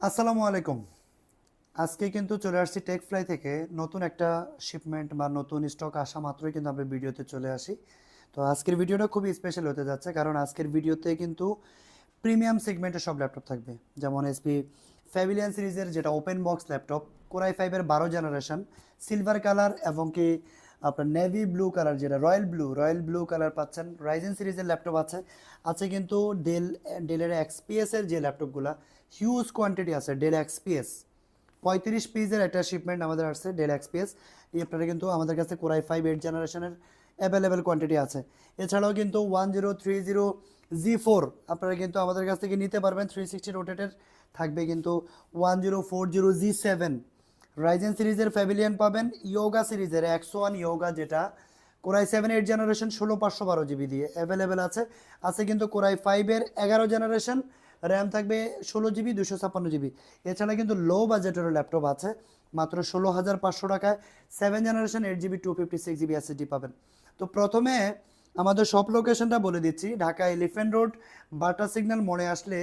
আসসালামু আলাইকুম। আজকে কিন্তু চলে আসছি টেকফ্লাই থেকে নতুন একটা শিপমেন্ট বা নতুন স্টক আসা মাত্রই কিন্তু আমরা ভিডিওতে চলে আসি। তো আজকের ভিডিওটা খুবই স্পেশাল হতে যাচ্ছে, কারণ আজকের ভিডিওতে কিন্তু প্রিমিয়াম সেগমেন্টের সব ল্যাপটপ থাকবে। যেমন এসপি প্যাভিলিয়ন সিরিজের যেটা ওপেন বক্স ল্যাপটপ, কোরাই ফাইভের 12 জেনারেশন, সিলভার কালার এবং কি আপনার নেভি ব্লু কালার, যেটা রয়্যাল ব্লু কালার পাচ্ছেন। রাইজেন সিরিজের ল্যাপটপ আছে আছে কিন্তু ডেলের এক্সপিএসের যে ল্যাপটপগুলো হিউজ কোয়ান্টিটি আছে। ডেল এক্সপিএস 35 পিসের একটা শিপমেন্ট আমাদের আসছে। ডেল এক্সপিএস এই আপনারা কিন্তু আমাদের কাছে কোরাই 5 8 জেনারেশনের অ্যাভেলেবেল কোয়ান্টিটি আছে। এছাড়াও কিন্তু 1030 জি4 আপনারা কিন্তু আমাদের কাছ থেকে নিতে পারবেন। 360 রোটেটের থাকবে কিন্তু 1040 জি7 রাইজেন সিরিজের প্যাভিলিয়ন পাবেন। ইয়োগা সিরিজের X1 ইয়োগা, যেটা কোরাই 7 8 জেনারেশন 16 512 জিবি দিয়ে অ্যাভেলেবেল আছে। আছে কিন্তু কোরাই 5-এর 11 জেনারেশন, র্যাম থাকবে 16 জিবি 256 জিবি। এছাড়া কিন্তু লো বাজেটেরও ল্যাপটপ আছে মাত্র 16,500 টাকায়। 7 জেনারেশন 8 জিবি 256 জিবি এসএসডি পাবেন। তো প্রথমে আমাদের শপ লোকেশনটা বলে দিচ্ছি। ঢাকা এলিফ্যান্ট রোড বাটা সিগন্যাল মোড়ে আসলে,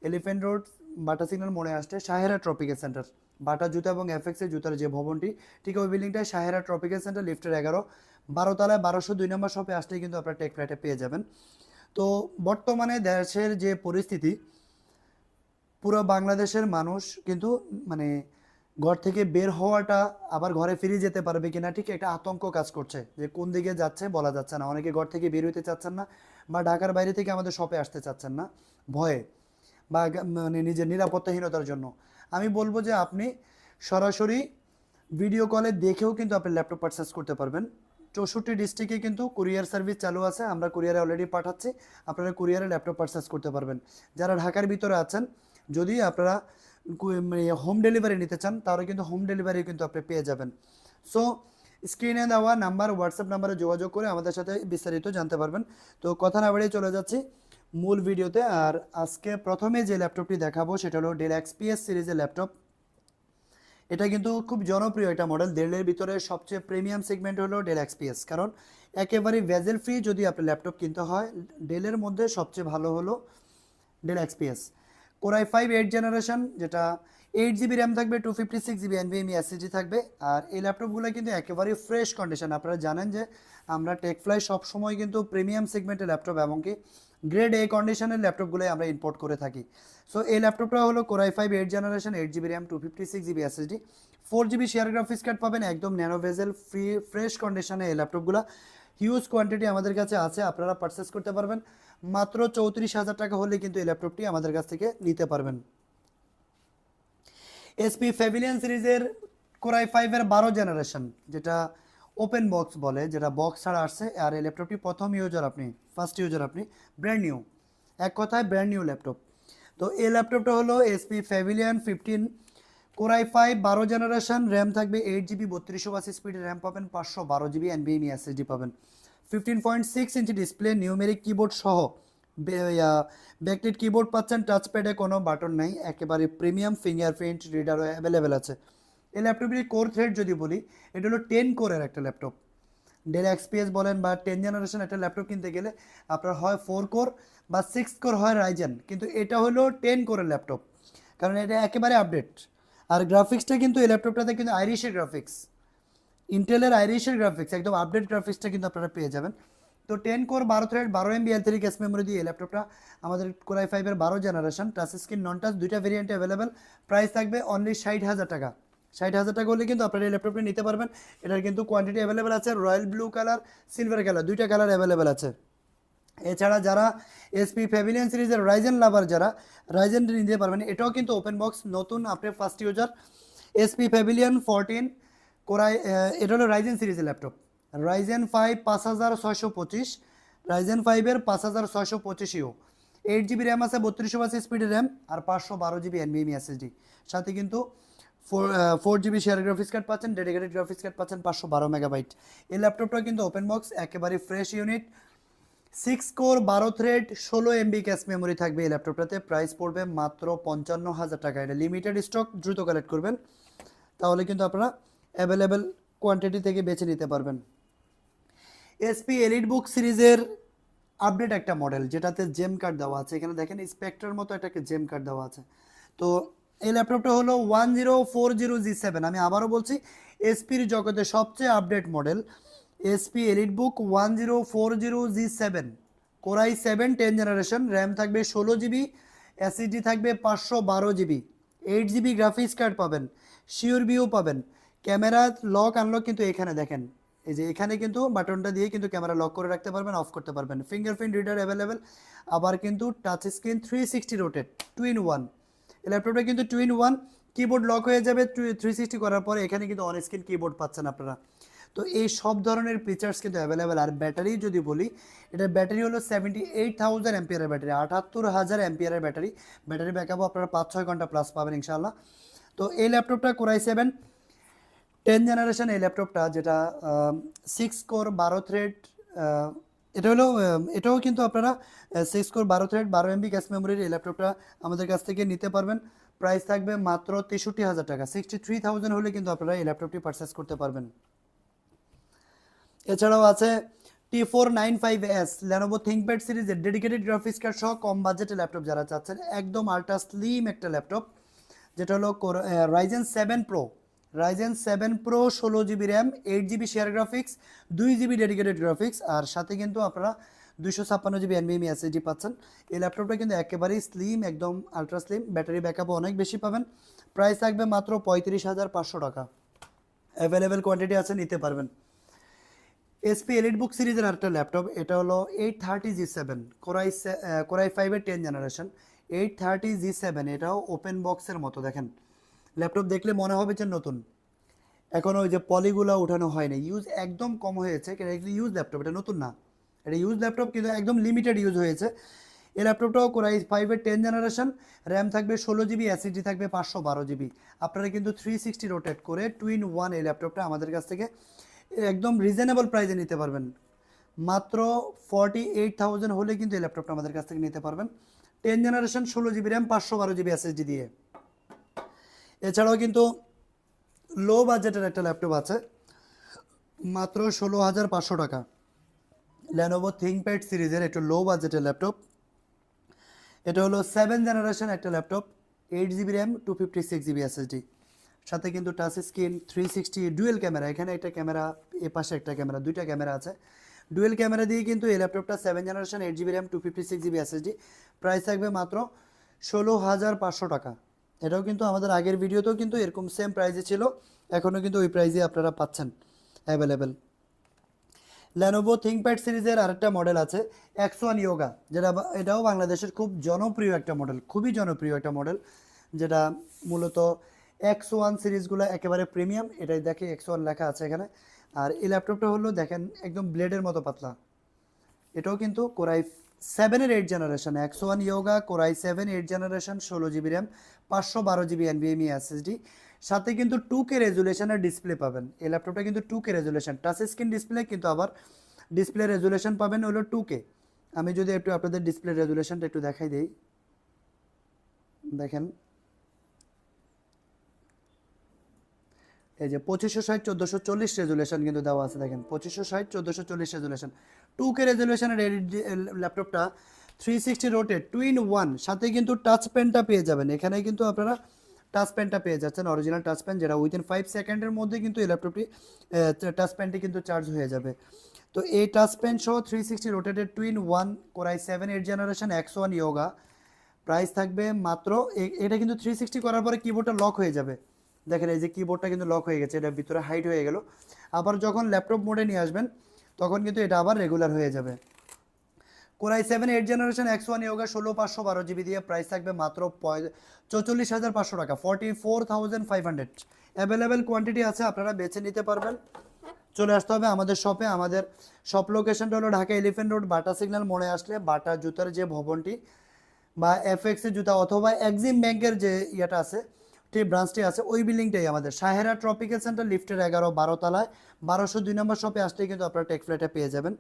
এলিফ্যান্ট রোড বাটা সিগন্যাল মোড়ে আসলে সাহেরা ট্রপিক্যাল সেন্টার, বাটা জুতা এবং এফএক্সের জুতার যে ভবনটি, ঠিক ওই বিল্ডিংটায় সাহেরা ট্রপিক্যাল সেন্টার, লিফটের 11, 12 তলায় 1202 নম্বর শপে আসলেই কিন্তু আপনারা টেক ফ্লাইটে পেয়ে যাবেন। তো বর্তমানে দেশের যে পরিস্থিতি, পুরো বাংলাদেশের মানুষ কিন্তু মানে ঘর থেকে বের হওয়াটা, আবার ঘরে ফিরে যেতে পারবে কিনা, ঠিক একটা আতঙ্ক কাজ করছে যে কোন দিকে যাচ্ছে বলা যাচ্ছে না। অনেকে ঘর থেকে বের হইতে চাচ্ছেন না, বা ঢাকার বাইরে থেকে আমাদের শপে আসতে চাচ্ছেন না ভয়ে, বা মানে নিজের নিরাপত্তাহীনতার জন্য। আমি বলবো যে আপনি সরাসরি ভিডিও কলে দেখেও কিন্তু আপনি ল্যাপটপ পারচেস করতে পারবেন। 64 ডিস্ট্রিক্টে কিন্তু কুরিয়ার সার্ভিস চালু আছে, আমরা কুরিয়ারে অলরেডি পাঠাচ্ছি। আপনারা কুরিয়ারে ল্যাপটপ পারচেস করতে পারবেন। যারা ঢাকার ভিতরে আছেন, যদি আপনারা মানে হোম ডেলিভারি নিতে চান, তাহলে কিন্তু হোম ডেলিভারি কিন্তু আপনি পেয়ে যাবেন। সো স্ক্রিনে দেওয়া নাম্বার, হোয়াটসঅ্যাপ নাম্বারে যোগাযোগ করে আমাদের সাথে বিস্তারিত জানতে পারবেন। তো কথা না বাড়িয়ে চলে যাচ্ছি মূল ভিডিওতে। আর আজকে প্রথমে যে ল্যাপটপটি দেখাবো সেটা হলো ডেল এক্সপিএস সিরিজের ল্যাপটপ। এটা কিন্তু খুব জনপ্রিয় একটা মডেল। ডেলের ভিতরে সবচেয়ে প্রিমিয়াম সেগমেন্ট হলো ডেল এক্সপিএস, কারণ একেবারে ভেজেল ফ্রি যদি আপনি ল্যাপটপ কিনতে হয়, ডেলের মধ্যে সবচেয়ে ভালো হলো ডেল এক্সপিএস। কোরাই 5 8 জেনারেশন, যেটা 8 জিবি র্যাম থাকবে, 256 জিবি এনভিএমই এসএসডি থাকবে। আর এই ল্যাপটপগুলো কিন্তু একেবারে ফ্রেশ কন্ডিশন। আপনারা জানেন যে আমরা টেকফ্লাই সবসময় কিন্তু প্রিমিয়াম সেগমেন্টের ল্যাপটপ এমনকি গ্রেড এ কন্ডিশনের ল্যাপটপগুলোই আমরা ইম্পোর্ট করে থাকি। সো এই ল্যাপটপটা হলো core i 5 8 generation, 8 GB RAM, 256 GB SSD, 4 GB share graphics card পাবেন। একদম ন্যানো ভেজেল ফ্রি ফ্রেশ কন্ডিশনে এই ল্যাপটপগুলো হিউজ কোয়ান্টিটি আমাদের কাছে আছে, আপনারা পারচেস করতে পারবেন। মাত্র 34,000 টাকা হলে কিন্তু এই ল্যাপটপটি আমাদের কাছ থেকে নিতে পারবেন। এসপি প্যাভিলিয়ন সিরিজের কোরাই 5-এর 12 জেনারেশন, যেটা ওপেন বক্স বলে, যেটা বক্স ছাড়া আসছে। আর এই ল্যাপটপটি ফার্স্ট ইউজার আপনি, ব্র্যান্ড নিউ, এক কথায় ব্র্যান্ড নিউ ল্যাপটপ। তো এই ল্যাপটপটা হলো SP pavilion 15 core i 5 12 generation, RAM থাকবে 8 জিবি 3280 স্পিডের র্যাম পাবেন, 512 জিবি এনভিএমই এসএসডি পাবেন। 15.6 ইঞ্চি ডিসপ্লে, নিউমেরিক কিবোর্ড সহ, ব্যাকলিট কিবোর্ড পাচ্ছেন। টাচপ্যাডে কোনো বাটন নাই, একেবারে প্রিমিয়াম ফিঙ্গারপ্রিন্ট রিডারও অ্যাভেলেবেল আছে। এই ল্যাপটপটির কোর থ্রেড যদি বলি, এটা হলো 10 কোরের একটা ল্যাপটপ। ডেল এক্সপিএস বলেন বা 10 জেনারেশন একটা ল্যাপটপ কিনতে গেলে আপনার হয় 4 কোর বা 6 কোর, হয় রাইজেন, কিন্তু এটা হলো 10 কোরের ল্যাপটপ, কারণ এটা একেবারে আপডেট। আর গ্রাফিক্সটা কিন্তু এই ল্যাপটপটাতে কিন্তু আইরিশের গ্রাফিক্স, ইন্টেলের আইরিশের গ্রাফিক্স, একদম আপডেট গ্রাফিক্সটা কিন্তু আপনারা পেয়ে যাবেন। তো 10 core 12 thread 12 MB L3 cache memory দিয়ে এই ল্যাপটপটা আমাদের কোরাই 5-12 জেনারেশন, টাচ স্ক্রিন নন টাচ দুইটা ভেরিয়েন্টে অ্যাভেলেবেল। প্রাইস থাকবে অনলি 60,000 টাকা। 60,000 টাকা হলে কিন্তু আপনারা এই ল্যাপটপটি নিতে পারবেন। এটার কিন্তু কোয়ান্টিটি অ্যাভেলেবেল আছে, royal blue colour, silver colour, দুইটা কালার অ্যাভেলেবেল আছে। এছাড়া যারা এসপি প্যাভিলিয়ন সিরিজের রাইজেন লাভার, যারা রাইজেন নিতে পারবেন, এটাও কিন্তু ওপেন বক্স নতুন আপনি first user. HP pavilion 14 core i, এটা হলো রাইজেন সিরিজের ল্যাপটপ। রাইজেন 5 5625, রাইজেন 5-এর 5625 ইউ, 8 জিবি র্যাম আছে, 3280 স্পিডের র্যাম, আর 512 জিবি এনভিএমই এসএসডি। সাথে কিন্তু 4 জিবি শেয়ার গ্রাফিক্স কার্ড পাচ্ছেন, ডেডিকেটেড গ্রাফিক্স কার্ড পাচ্ছেন 512 মেগাবাইট। এই ল্যাপটপটা কিন্তু ওপেন বক্স, একেবারে fresh unit. 6 core 12 thread 16 MB cache memory থাকবে এই ল্যাপটপটাতে। প্রাইস পড়বে মাত্র 55,000 টাকা। এটা লিমিটেড স্টক, দ্রুত কালেক্ট করবেন, তাহলে কিন্তু আপনারা অ্যাভেলেবেল কোয়ান্টিটি থেকে বেছে নিতে পারবেন। এসপি এলিট বুক সিরিজের আপডেট একটা মডেল, যেটাতে জেম কার্ড দেওয়া আছে। এখানে দেখেন স্পেক্ট্রার মতো একটা জেম কার্ড দেওয়া আছে। তো এই ল্যাপটপটা হলো 1040G7। আমি আবারও বলছি, এসপির জগতে সবচেয়ে update model SP EliteBook 1040G7, core i 7 10 generation, RAM থাকবে 16 জিবি, এসএসডি থাকবে 512 জিবি, 8 জিবি গ্রাফিক্স কার্ড পাবেন, শিওর বিও পাবেন। ক্যামেরা লক আনলক কিন্তু এখানে দেখেন, এই যে এখানে কিন্তু বাটনটা দিয়ে কিন্তু ক্যামেরা লক করে রাখতে পারবেন, অফ করতে পারবেন। ফিঙ্গারপ্রিন্ট রিডার অ্যাভেলেবেল, আবার কিন্তু টাচ স্ক্রিন 360 রোটেট, 2 in 1। এই ল্যাপটপটা কিন্তু 2 in 1, কিবোর্ড লক হয়ে যাবে 360 করার পরে, এখানে কিন্তু অন স্ক্রিন কিবোর্ড পাচ্ছেন আপনারা। তো এই সব ধরনের ফিচার্স কিন্তু অ্যাভেলেবেল। আর ব্যাটারি যদি বলি, এটার ব্যাটারি হলো 78,000 অ্যাম্পিয়ারের ব্যাটারি, 78,000 অ্যাম্পিয়ারের ব্যাটারি। ব্যাটারি ব্যাকআপও আপনারা 5-6 ঘন্টা প্লাস পাবেন ইনশাআল্লাহ। তো এই ল্যাপটপটা কোরাই 7 10 জেনারেশন, এই ল্যাপটপটা যেটা 6 কোর 12 থ্রেড, এটা হলো এটাও কিন্তু আপনারা 6 কোর 12 থ্রেড 12 MB ক্যাশ মেমোরির এই ল্যাপটপটা আমাদের কাছ থেকে নিতে পারবেন। প্রাইস থাকবে মাত্র 63,000 টাকা, 63,000 হলে কিন্তু আপনারা এই ল্যাপটপটি পারচেস করতে পারবেন। এছাড়াও আছে T495S Lenovo ThinkPad সিরিজের ডেডিকেটেড গ্রাফিক্স কার্ড সহ কম বাজেটে ল্যাপটপ যারা চাচ্ছেন, একদম আল্ট্রা স্লিম একটা ল্যাপটপ, যেটা হলো Ryzen 7 pro 16 GB RAM, 8 GB share graphics, 2 GB dedicated graphics, আর সাথে কিন্তু আপনারা 256 জিবি NVMe SSD পাচ্ছেন। এই ল্যাপটপটা কিন্তু একেবারেই স্লিম, একদম আল্ট্রা স্লিম, ব্যাটারি ব্যাকআপও অনেক বেশি পাবেন। প্রাইস থাকবে মাত্র 35,500 টাকা। অ্যাভেলেবেল কোয়ান্টিটি আছে, নিতে পারবেন। এসপি এলিটবুক সিরিজের আরেকটা ল্যাপটপ, এটা হলো 830G7, কোরাই 5-এর 10 জেনারেশন, 830G7। এটাও ওপেন বক্সের মতো দেখেন, ল্যাপটপ দেখলে মনে হবে যে নতুন, এখনও ওই যে পলিগুলো উঠানো হয়নি, ইউজ একদম কম হয়েছে। এটা ইউজ ল্যাপটপ, এটা নতুন না, এটা ইউজ ল্যাপটপ, কিন্তু একদম লিমিটেড ইউজ হয়েছে। এই ল্যাপটপটাও কোরাই 5-এর 10 জেনারেশন, র্যাম থাকবে 16 জিবি, এসএসডি থাকবে 512 জিবি। আপনারা কিন্তু 360 রোটেট করে 2 in 1 এই ল্যাপটপটা আমাদের কাছ থেকে একদম রিজনেবল প্রাইসে নিতে পারবেন। মাত্র 48,000 হলে কিন্তু এই ল্যাপটপটা আমাদের কাছ থেকে নিতে পারবেন। 10 generation, 16 GB RAM, 512 GB SSD দিয়ে। এছাড়াও কিন্তু লো বাজেটের একটা ল্যাপটপ আছে, মাত্র 16,500 টাকা। Lenovo ThinkPad সিরিজের একটু লো বাজেটের ল্যাপটপ, এটা হলো 7 জেনারেশন একটা laptop, 8 GB RAM, 256 GB SSD, সাথে কিন্তু টাচ স্ক্রিন, 360 ডুয়েল ক্যামেরা, এখানে একটা ক্যামেরা, এ পাশে একটা ক্যামেরা, দুইটা ক্যামেরা আছে। ডুয়েল ক্যামেরা দিয়ে কিন্তু এই ল্যাপটপটা 7 generation, 8 GB RAM, 256 GB SSD. Price থাকবে মাত্র 16,500 টাকা। এটাও কিন্তু আমাদের আগের ভিডিওতেও কিন্তু এরকম সেম প্রাইসে ছিল, এখনও কিন্তু ওই প্রাইসে আপনারা পাচ্ছেন অ্যাভেলেবেল। Lenovo ThinkPad সিরিজের আরেকটা মডেল আছে X1 Yoga, এটাও বাংলাদেশের খুব জনপ্রিয় একটা মডেল, খুবই জনপ্রিয় একটা মডেল, যেটা মূলত X1 সিরিজগুলো একেবারে প্রিমিয়াম। এটাই দেখে X1 লেখা আছে এখানে। আর এই ল্যাপটপটা হলো দেখেন একদম ব্লেডের মতো পাতলা। এটাও কিন্তু কোরাই 7-এর 8 generation, X1 Yoga core i 7 8 generation, 16 GB RAM, 512 GB NVMe SSD, সাথে কিন্তু 2K রেজুলেশনের ডিসপ্লে পাবেন। এই ল্যাপটপটা কিন্তু 2K resolution, touch screen display, কিন্তু আবার ডিসপ্লে রেজুলেশন পাবেন হলো 2K। আমি যদি একটু আপনাদের ডিসপ্লে রেজুলেশনটা একটু দেখাই দিই, দেখেন এই যে 2560x1440 রেজুলেশন কিন্তু দেওয়া আছে, দেখেন 2560x1440 রেজুলেশন, 2K রেজুলেশনের এই ল্যাপটপটা 360 রোটেট 2 in 1, সাথে কিন্তু টাচ পেনটা পেয়ে যাবেন। এখানে কিন্তু আপনারা টাচ পেনটা পেয়ে যাচ্ছেন, অরিজিনাল টাচ পেন, যেটা উইদিন 5 সেকেন্ডের মধ্যে কিন্তু এই ল্যাপটপটি টাচ পেনটি কিন্তু চার্জ হয়ে যাবে। তো এই টাচ পেন সহ 360 rotated 2 in 1 core i 7 8 generation X1 Yoga, price থাকবে মাত্র, এটা কিন্তু 360 করার পরে কিবোর্ডটা লক হয়ে যাবে, দেখেন এই যে কিবোর্ডটা কিন্তু লক হয়ে গেছে, এটা ভিতরে হাইড হয়ে গেল। আবার যখন ল্যাপটপ মোডে নিয়ে আসবেন তখন কিন্তু এটা আবার রেগুলার হয়ে যাবে। Core i 7 8 generation X1 Yoga 16/512 GB দিয়ে প্রাইস থাকবে মাত্র 44,500 টাকা, 44,500। অ্যাভেলেবেল কোয়ান্টিটি আছে, আপনারা বেছে নিতে পারবেন। চলে আসতে হবে আমাদের শপে। আমাদের শপ লোকেশনটা হলো ঢাকা এলিফ্যান্ট রোড, বাটা সিগন্যাল মোড়ে আসলে বাটা জুতার যে ভবনটি বা এফএক্সের জুতা অথবা এক্সিম ব্যাংকের যে ইয়েটা আছে, ঠিক ব্রাঞ্চটি আছে, ওই বিল্ডিংটাই আমাদের সাহেরা ট্রপিক্যাল সেন্টার, লিফটের 11 12 তলায় 1202 নম্বর শপে আসলেই কিন্তু আপনারা টেক ফ্ল্যাটে পেয়ে যাবেন।